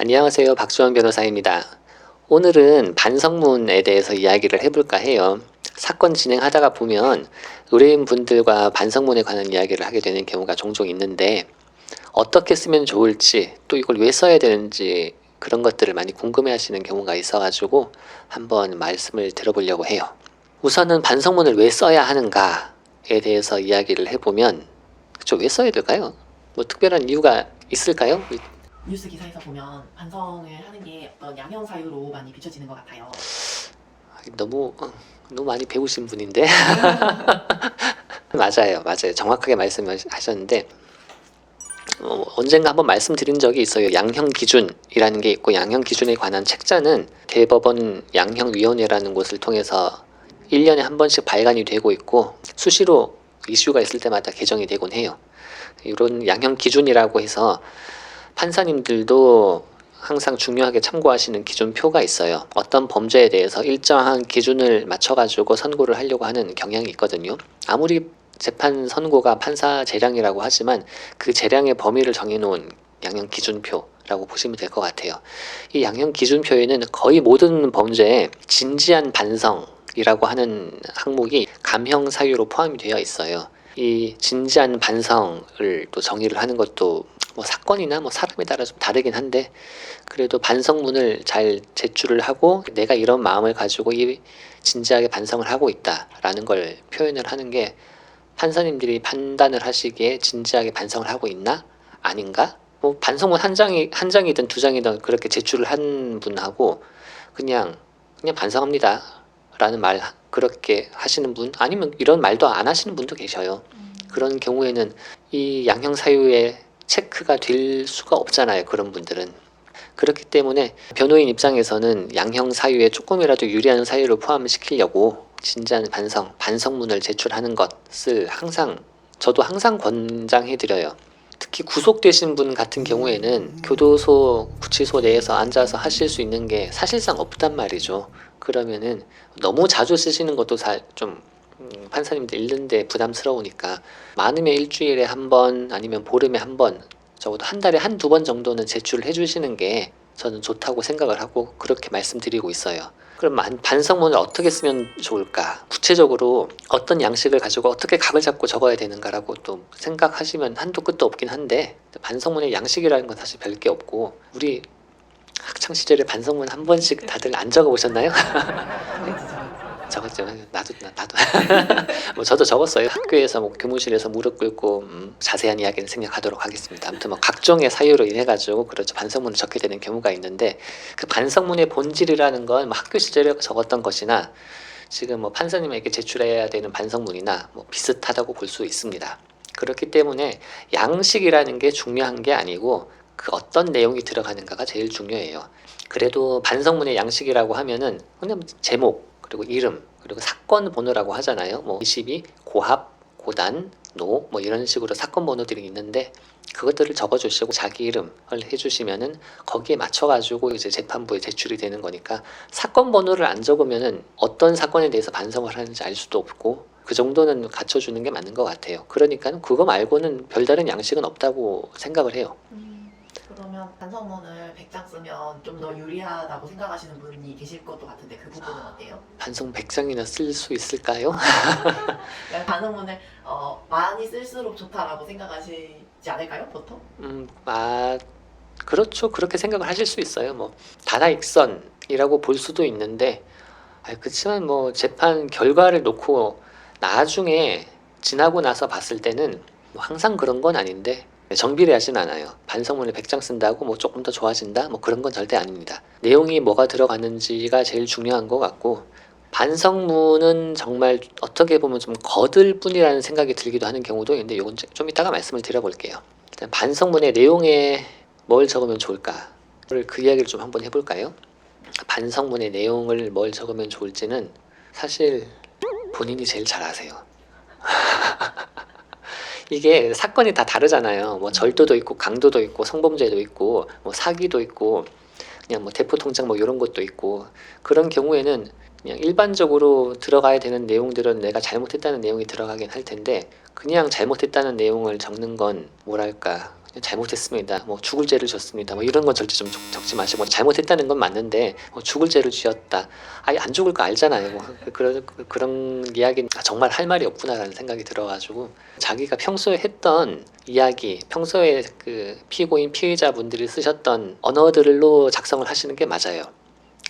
안녕하세요. 박주원 변호사입니다. 오늘은 반성문에 대해서 이야기를 해볼까 해요. 사건 진행하다가 보면 의뢰인분들과 반성문에 관한 이야기를 하게 되는 경우가 종종 있는데 어떻게 쓰면 좋을지 또 이걸 왜 써야 되는지 그런 것들을 많이 궁금해 하시는 경우가 있어가지고 한번 말씀을 들어보려고 해요. 우선은 반성문을 왜 써야 하는가에 대해서 이야기를 해보면 왜 써야 될까요? 뭐 특별한 이유가 있을까요? 뉴스 기사에서 보면 반성을 하는 게 어떤 양형 사유로 많이 비춰지는 것 같아요. 너무 많이 배우신 분인데 맞아요. 정확하게 말씀하셨는데 언젠가 한번 말씀드린 적이 있어요. 양형 기준이라는 게 있고 양형 기준에 관한 책자는 대법원 양형위원회라는 곳을 통해서 1년에 한 번씩 발간이 되고 있고 수시로 이슈가 있을 때마다 개정이 되곤 해요. 이런 양형 기준이라고 해서 판사님들도 항상 중요하게 참고하시는 기준표가 있어요. 어떤 범죄에 대해서 일정한 기준을 맞춰가지고 선고를 하려고 하는 경향이 있거든요. 아무리 재판 선고가 판사 재량이라고 하지만 그 재량의 범위를 정해놓은 양형 기준표라고 보시면 될 것 같아요. 이 양형 기준표에는 거의 모든 범죄에 진지한 반성이라고 하는 항목이 감형 사유로 포함이 되어 있어요. 이 진지한 반성을 또 정의를 하는 것도 사건이나 사람에 따라 좀 다르긴 한데 그래도 반성문을 잘 제출을 하고 내가 이런 마음을 가지고 진지하게 반성을 하고 있다라는 걸 표현을 하는 게 판사님들이 판단을 하시기에 진지하게 반성을 하고 있나 아닌가? 반성문 한 장이든 두 장이든 그렇게 제출을 한 분하고 그냥 반성합니다 라는 말 그렇게 하시는 분 아니면 이런 말도 안 하시는 분도 계셔요. 그런 경우에는 이 양형 사유에 체크가 될 수가 없잖아요. 그런 분들은. 그렇기 때문에 변호인 입장에서는 양형 사유에 조금이라도 유리한 사유를 포함시키려고 진지한 반성문을 제출하는 것을 저도 항상 권장해드려요. 특히 구속되신 분 같은 경우에는 교도소, 구치소 내에서 앉아서 하실 수 있는 게 사실상 없단 말이죠. 그러면은 너무 자주 쓰시는 것도 좀 판사님들 읽는데 부담스러우니까 많으면 일주일에 한 번 아니면 보름에 한 번 적어도 한 달에 한두 번 정도는 제출을 해주시는 게 저는 좋다고 생각을 하고 그렇게 말씀드리고 있어요. 그럼 반성문을 어떻게 쓰면 좋을까? 구체적으로 어떤 양식을 가지고 어떻게 각을 잡고 적어야 되는가라고 또 생각하시면 한도 끝도 없긴 한데 반성문의 양식이라는 건 사실 별 게 없고 우리 학창 시절에 반성문 한 번씩 다들 안 적어보셨나요? 적었죠. 나도 저도 적었어요. 학교에서 교무실에서 무릎 꿇고 자세한 이야기는 생략하도록 하겠습니다. 아무튼 각종의 사유로 인해 가지고 그렇죠. 반성문을 적게 되는 경우가 있는데 그 반성문의 본질이라는 건 학교 시절에 적었던 것이나 지금 판사님에게 제출해야 되는 반성문이나 비슷하다고 볼 수 있습니다. 그렇기 때문에 양식이라는 게 중요한 게 아니고 그 어떤 내용이 들어가는가가 제일 중요해요. 그래도 반성문의 양식이라고 하면은 그냥 제목 그리고 이름 그리고 사건 번호라고 하잖아요. 22, 고합, 고단, 노 이런 식으로 사건 번호들이 있는데 그것들을 적어주시고 자기 이름을 해주시면은 거기에 맞춰가지고 이제 재판부에 제출이 되는 거니까 사건 번호를 안 적으면은 어떤 사건에 대해서 반성을 하는지 알 수도 없고 그 정도는 갖춰주는 게 맞는 것 같아요. 그러니까 그거 말고는 별다른 양식은 없다고 생각을 해요. 그러면 반성문을 100장 쓰면 좀 더 유리하다고 생각하시는 분이 계실 것도 같은데 그 부분은 어때요? 반성 100장이나 쓸 수 있을까요? 반성문을 많이 쓸수록 좋다라고 생각하시지 않을까요, 보통? 그렇죠. 그렇게 생각을 하실 수 있어요. 다다익선이라고 볼 수도 있는데 그렇지만 재판 결과를 놓고 나중에 지나고 나서 봤을 때는 항상 그런 건 아닌데 정비례하진 않아요. 반성문을 100장 쓴다고 조금 더 좋아진다? 그런 건 절대 아닙니다. 내용이 뭐가 들어가는지가 제일 중요한 것 같고 반성문은 정말 어떻게 보면 좀 거들 뿐이라는 생각이 들기도 하는 경우도 있는데 이건 좀 이따가 말씀을 드려볼게요. 일단 반성문의 내용에 뭘 적으면 좋을까? 그 이야기를 좀 한번 해볼까요? 반성문의 내용을 뭘 적으면 좋을지는 사실 본인이 제일 잘 아세요. 이게 사건이 다 다르잖아요. 절도도 있고 강도도 있고 성범죄도 있고 사기도 있고 그냥 대포통장 이런 것도 있고 그런 경우에는 그냥 일반적으로 들어가야 되는 내용들은 내가 잘못했다는 내용이 들어가긴 할 텐데 그냥 잘못했다는 내용을 적는 건 잘못했습니다. 뭐 죽을 죄를 졌습니다. 뭐 이런 건 절대 좀 적지 마시고 잘못했다는 건 맞는데 죽을 죄를 지었다. 아예 안 죽을 거 알잖아요. 뭐 그런 이야기는 정말 할 말이 없구나라는 생각이 들어가지고 자기가 평소에 했던 이야기, 평소에 그 피고인 피의자분들이 쓰셨던 언어들로 작성을 하시는 게 맞아요.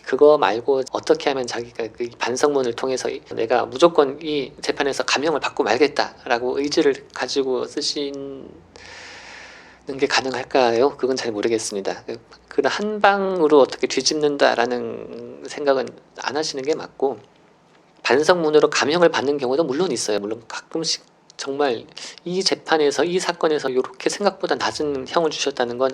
그거 말고 어떻게 하면 자기가 그 반성문을 통해서 내가 무조건 이 재판에서 감형을 받고 말겠다라고 의지를 가지고 쓰신 게 가능할까요? 그건 잘 모르겠습니다. 그런 한 방으로 어떻게 뒤집는다라는 생각은 안 하시는 게 맞고 반성문으로 감형을 받는 경우도 물론 있어요. 물론 가끔씩 정말 이 재판에서 이 사건에서 이렇게 생각보다 낮은 형을 주셨다는 건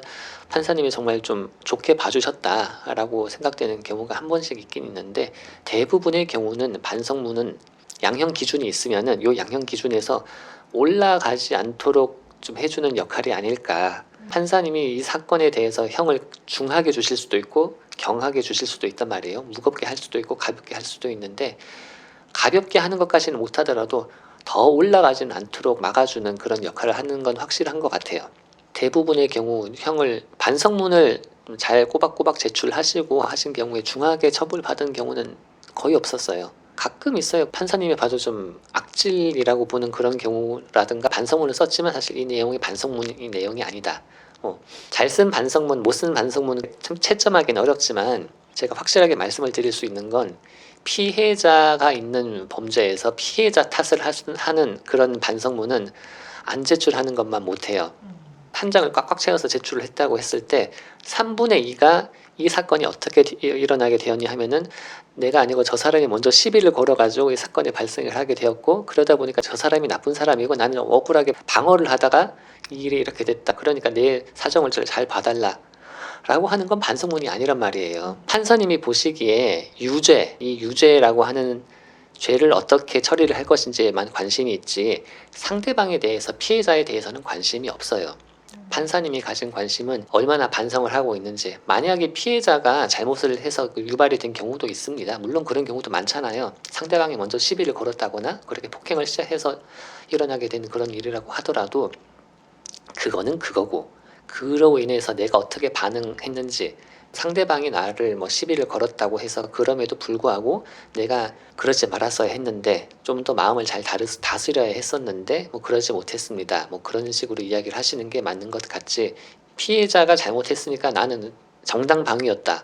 판사님이 정말 좀 좋게 봐주셨다라고 생각되는 경우가 한 번씩 있긴 있는데 대부분의 경우는 반성문은 양형 기준이 있으면은 요 양형 기준에서 올라가지 않도록 좀 해주는 역할이 아닐까. 판사님이 이 사건에 대해서 형을 중하게 주실 수도 있고 경하게 주실 수도 있단 말이에요. 무겁게 할 수도 있고 가볍게 할 수도 있는데 가볍게 하는 것까지는 못하더라도 더 올라가지는 않도록 막아주는 그런 역할을 하는 건 확실한 것 같아요. 대부분의 경우 형을 반성문을 잘 꼬박꼬박 제출하시고 하신 경우에 중하게 처벌받은 경우는 거의 없었어요. 가끔 있어요. 판사님이 봐도 좀 악질이라고 보는 그런 경우라든가 반성문을 썼지만 사실 이 내용이 반성문의 내용이 아니다. 잘 쓴 반성문, 못 쓴 반성문은 참 채점하기는 어렵지만 제가 확실하게 말씀을 드릴 수 있는 건 피해자가 있는 범죄에서 피해자 탓을 하는 그런 반성문은 안 제출하는 것만 못해요. 한 장을 꽉꽉 채워서 제출을 했다고 했을 때 3분의 2가 이 사건이 어떻게 일어나게 되었냐 하면은 내가 아니고 저 사람이 먼저 시비를 걸어가지고 이 사건이 발생을 하게 되었고 그러다 보니까 저 사람이 나쁜 사람이고 나는 억울하게 방어를 하다가 이 일이 이렇게 됐다. 그러니까 내 사정을 잘 봐달라. 라고 하는 건 반성문이 아니란 말이에요. 판사님이 보시기에 유죄, 이 유죄라고 하는 죄를 어떻게 처리를 할 것인지에만 관심이 있지 상대방에 대해서 피해자에 대해서는 관심이 없어요. 판사님이 가진 관심은 얼마나 반성을 하고 있는지. 만약에 피해자가 잘못을 해서 유발이 된 경우도 있습니다. 물론 그런 경우도 많잖아요. 상대방이 먼저 시비를 걸었다거나 그렇게 폭행을 시작해서 일어나게 된 그런 일이라고 하더라도 그거는 그거고 그로 인해서 내가 어떻게 반응했는지 상대방이 나를 뭐 시비를 걸었다고 해서 그럼에도 불구하고 내가 그러지 말았어야 했는데 좀 더 마음을 잘 다스려야 했었는데 뭐 그러지 못했습니다. 뭐 그런 식으로 이야기를 하시는 게 맞는 것 같지 피해자가 잘못했으니까 나는 정당방위였다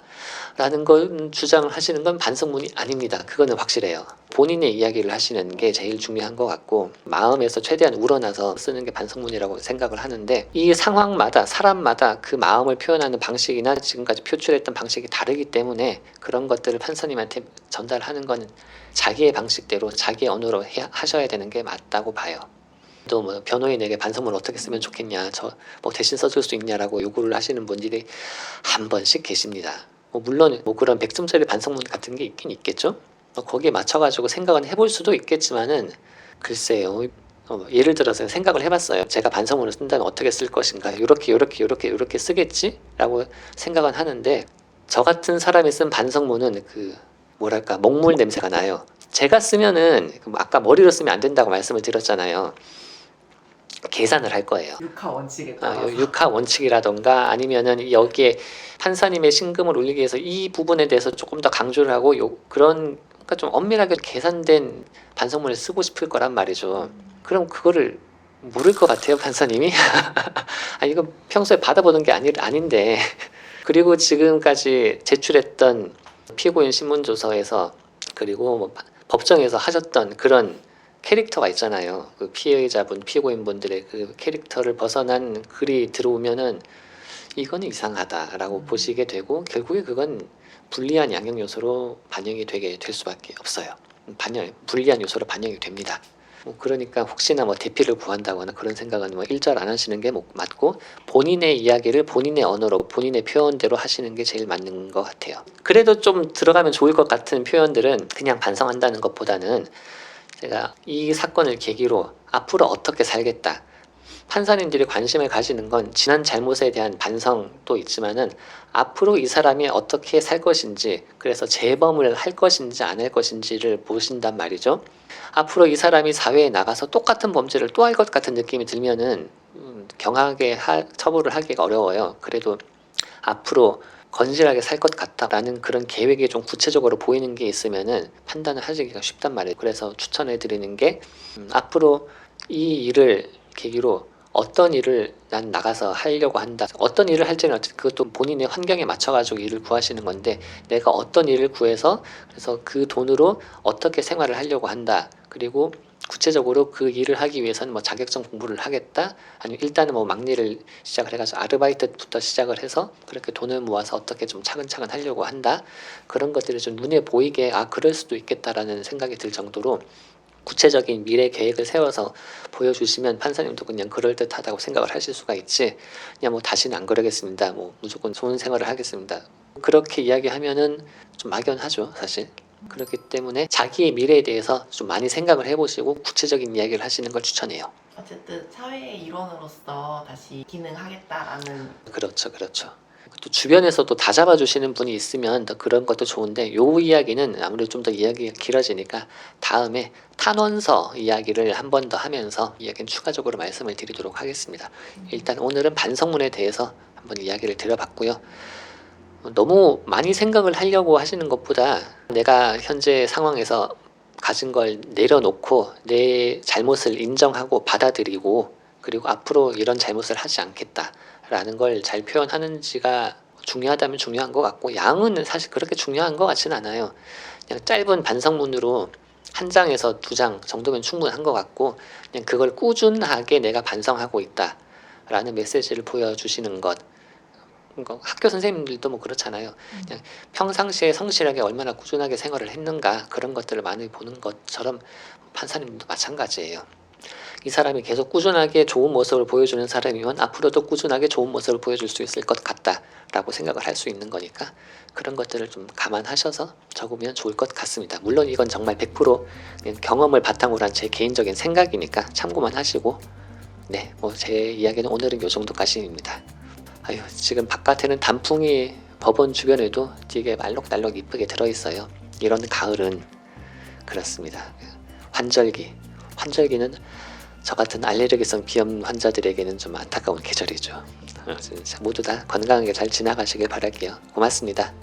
라는 걸 주장을 하시는 건 반성문이 아닙니다. 그거는 확실해요. 본인의 이야기를 하시는 게 제일 중요한 것 같고 마음에서 최대한 우러나서 쓰는 게 반성문이라고 생각을 하는데 이 상황마다 사람마다 그 마음을 표현하는 방식이나 지금까지 표출했던 방식이 다르기 때문에 그런 것들을 판사님한테 전달하는 건 자기의 방식대로 자기의 언어로 하셔야 되는 게 맞다고 봐요. 또 뭐 변호인에게 반성문 어떻게 쓰면 좋겠냐, 저 뭐 대신 써줄 수 있냐라고 요구를 하시는 분들이 한 번씩 계십니다. 물론 뭐 그런 100점짜리 반성문 같은 게 있긴 있겠죠. 거기에 맞춰가지고 생각은 해볼 수도 있겠지만은 글쎄요. 예를 들어서 생각을 해봤어요. 제가 반성문을 쓴다면 어떻게 쓸 것인가, 요렇게 쓰겠지라고 생각은 하는데 저 같은 사람이 쓴 반성문은 그 뭐랄까 먹물 냄새가 나요. 제가 쓰면은 아까 머리로 쓰면 안 된다고 말씀을 드렸잖아요. 계산을 할 거예요. 육하 원칙에 따라서. 육하 원칙이라던가 아니면은 여기에 판사님의 신금을 올리기 위해서 이 부분에 대해서 조금 더 강조를 하고 그런 그러니까 좀 엄밀하게 계산된 반성문을 쓰고 싶을 거란 말이죠. 그럼 그거를 모를 것 같아요, 판사님이. 이거 평소에 받아보는 게 아닌데. 그리고 지금까지 제출했던 피고인 신문조서에서 그리고 뭐 법정에서 하셨던 그런 캐릭터가 있잖아요. 그 피해자분, 피고인분들의 그 캐릭터를 벗어난 글이 들어오면은 이거는 이상하다라고 보시게 되고 결국에 그건 불리한 양형 요소로 반영이 되게 될 수밖에 없어요. 불리한 요소로 반영이 됩니다. 그러니까 혹시나 뭐 대피를 구한다거나 그런 생각은 뭐 일절 안 하시는 게 맞고 본인의 이야기를 본인의 언어로 본인의 표현대로 하시는 게 제일 맞는 것 같아요. 그래도 좀 들어가면 좋을 것 같은 표현들은 그냥 반성한다는 것보다는 제가 이 사건을 계기로 앞으로 어떻게 살겠다. 판사님들이 관심을 가지는 건 지난 잘못에 대한 반성도 있지만은 앞으로 이 사람이 어떻게 살 것인지, 그래서 재범을 할 것인지 안 할 것인지를 보신단 말이죠. 앞으로 이 사람이 사회에 나가서 똑같은 범죄를 또 할 것 같은 느낌이 들면은 경하게 처벌을 하기가 어려워요. 그래도 앞으로 건실하게 살 것 같다라는 그런 계획이 좀 구체적으로 보이는 게 있으면은 판단을 하시기가 쉽단 말이에요. 그래서 추천해 드리는 게 앞으로 이 일을 계기로 어떤 일을 난 나가서 하려고 한다. 어떤 일을 할지는 그것도 본인의 환경에 맞춰가지고 일을 구하시는 건데, 내가 어떤 일을 구해서 그래서 그 돈으로 어떻게 생활을 하려고 한다. 그리고 구체적으로 그 일을 하기 위해서는 뭐 자격증 공부를 하겠다. 아니면 일단은 뭐 막일을 시작을 해가지고 아르바이트부터 시작을 해서 그렇게 돈을 모아서 어떻게 좀 차근차근 하려고 한다. 그런 것들이 좀 눈에 보이게 그럴 수도 있겠다라는 생각이 들 정도로 구체적인 미래 계획을 세워서 보여주시면 판사님도 그냥 그럴듯하다고 생각을 하실 수가 있지, 그냥 뭐 다시는 안 그러겠습니다, 뭐 무조건 좋은 생활을 하겠습니다, 그렇게 이야기하면은 좀 막연하죠 사실. 그렇기 때문에 자기의 미래에 대해서 좀 많이 생각을 해보시고 구체적인 이야기를 하시는 걸 추천해요. 어쨌든 사회의 일원으로서 다시 기능하겠다라는. 그렇죠. 또 주변에서도 다 잡아주시는 분이 있으면 더 그런 것도 좋은데, 요 이야기는 아무래도 좀 더 이야기가 길어지니까 다음에 탄원서 이야기를 한 번 더 하면서 이야기는 추가적으로 말씀을 드리도록 하겠습니다. 일단 오늘은 반성문에 대해서 한번 이야기를 드려봤고요. 너무 많이 생각을 하려고 하시는 것보다 내가 현재 상황에서 가진 걸 내려놓고 내 잘못을 인정하고 받아들이고, 그리고 앞으로 이런 잘못을 하지 않겠다라는 걸 잘 표현하는지가 중요하다면 중요한 것 같고, 양은 사실 그렇게 중요한 것 같지는 않아요. 그냥 짧은 반성문으로 한 장에서 두 장 정도면 충분한 것 같고, 그냥 그걸 꾸준하게 내가 반성하고 있다라는 메시지를 보여주시는 것. 그러니까 학교 선생님들도 뭐 그렇잖아요. 그냥 평상시에 성실하게 얼마나 꾸준하게 생활을 했는가, 그런 것들을 많이 보는 것처럼 판사님도 마찬가지예요. 이 사람이 계속 꾸준하게 좋은 모습을 보여주는 사람이면 앞으로도 꾸준하게 좋은 모습을 보여줄 수 있을 것 같다라고 생각을 할 수 있는 거니까, 그런 것들을 좀 감안하셔서 적으면 좋을 것 같습니다. 물론 이건 정말 100% 그냥 경험을 바탕으로 한 제 개인적인 생각이니까 참고만 하시고, 네, 뭐 제 이야기는 오늘은 요 정도까지입니다. 아유, 지금 바깥에는 단풍이 법원 주변에도 되게 말록달록 이쁘게 들어있어요. 이런 가을은 그렇습니다. 환절기는 저 같은 알레르기성 비염 환자들에게는 좀 안타까운 계절이죠. 진짜 모두 다 건강하게 잘 지나가시길 바랄게요. 고맙습니다.